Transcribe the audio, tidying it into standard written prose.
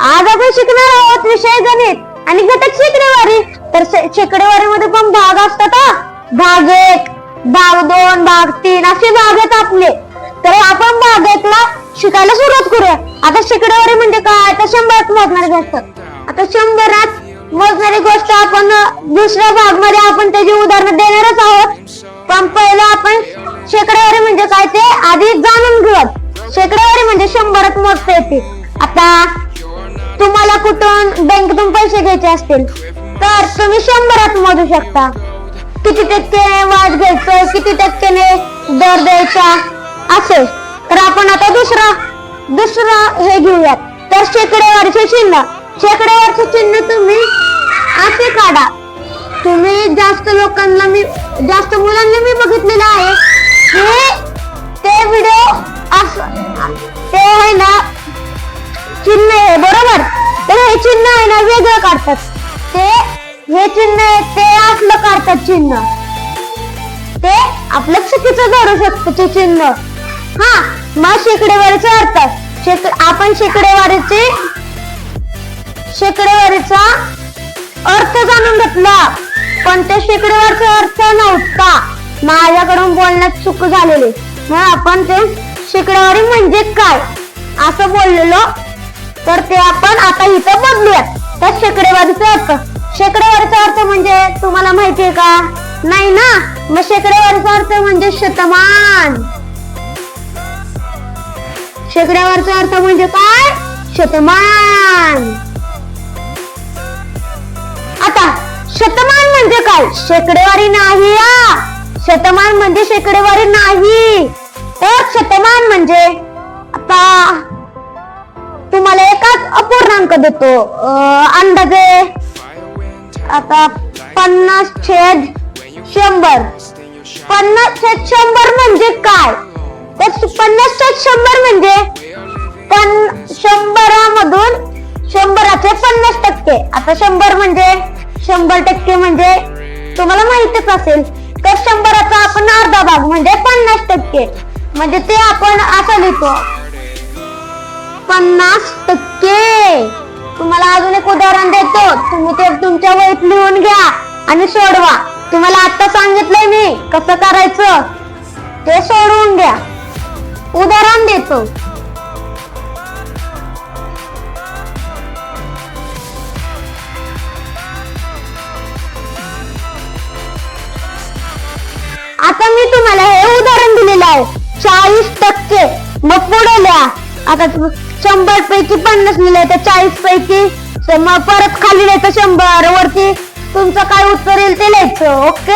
आज आपण शिकणार आहोत विषय गणित आणि घटक शेकडेवारी. तर शेकडेवारी मध्ये पण भाग असतात हा. भाग 1, भाग 2, भाग 3 असे भाग आहेत आपले. तर आपण भाग 1 ला शिकायला सुरुवात करूया. आता शेकडेवारी म्हणजे काय, तर 100त मोजणारी गोष्ट. आता 100त मोजणारी गोष्ट आपण दुसऱ्या भाग मध्ये आपण त्याची उदाहरणं देणारच आहोत. पण पहिलं आपण शेकडेवारी म्हणजे काय ते आधी जाणून घेऊया. शेकडेवारी म्हणजे 100त मोजता येते. आता तुम्हाला कुठून बँकेतून पैसे घ्यायचे असतील तर तुम्ही 100त मोजू शकता. किती टक्के व्याज घ्यायचं, किती टक्क्याने दर द्यायचा असे. तर आपण आता दुसरा हे घेऊयात. तर शेकडेवारीचे चिन्ह. शेकडेवारीचे चिन्ह तुम्ही असे काढा. तुम्ही जास्त मुलांना मी बघितलेलं आहे ते व्हिडिओ ते आहे ना चिन्ह आहे बरोबर. तर हे चिन्ह आहे ना वेगळं काढतात. हे चिन्ह आहे ते असलं काढतात चिन्ह. ते आपलं चुकीचं धरू शकतो ते चिन्ह. हा मग शेकडेवारीचा अर्थ. आपण शेकडेवारीचा अर्थ जाणून घेतला. पण त्या शेकडेवारीचा अर्थ नव्हता. माझ्याकडून बोलण्यात चूक झालेली. मग आपण ते शेकडेवारी म्हणजे काय असं बोललेलो. तर ते आपण आता इथं बदलूयात. तर शेकडेवारीचा अर्थ. शेकडेवारीचा अर्थ म्हणजे तुम्हाला माहितीये का, नाही ना. मग शेकडेवारीचा अर्थ म्हणजे शतमान. शेकड्यावरचा अर्थ म्हणजे काय, शतमान. आता शतमान म्हणजे काय, शेकडेवारी नाही. शतमान म्हणजे शेकडेवारी नाही. तर शतमान म्हणजे आता तुम्हाला एकाच अपूर्णांक देतो. अंदाजे आता 50/100. 50/100 म्हणजे काय, तर 50/100 म्हणजे 100 मधून 100चे 50%. आता 100 म्हणजे 100% म्हणजे तुम्हाला माहितीच असेल. तर 100चा आपण अर्धा भाग म्हणजे 50%. म्हणजे ते आपण असं लिहितो 50%. तुम्हाला अजून एक उदाहरण देतो. तुम्ही ते तुमच्या वहीत लिहून घ्या आणि सोडवा. तुम्हाला आता सांगितलंय मी कसं करायचं ते सोडवून घ्या. उदाहरण देतो. आता मी तुम्हाला हे उदाहरण दिलेलं आहे 40%. मग पुढे लिहा. आता 100 पैकी 50 लिहिलंय तर 40 पैकी मग परत खाली लिहायचं 100. वरती तुमचं काय उत्तर येईल ते लिहायचं. ओके.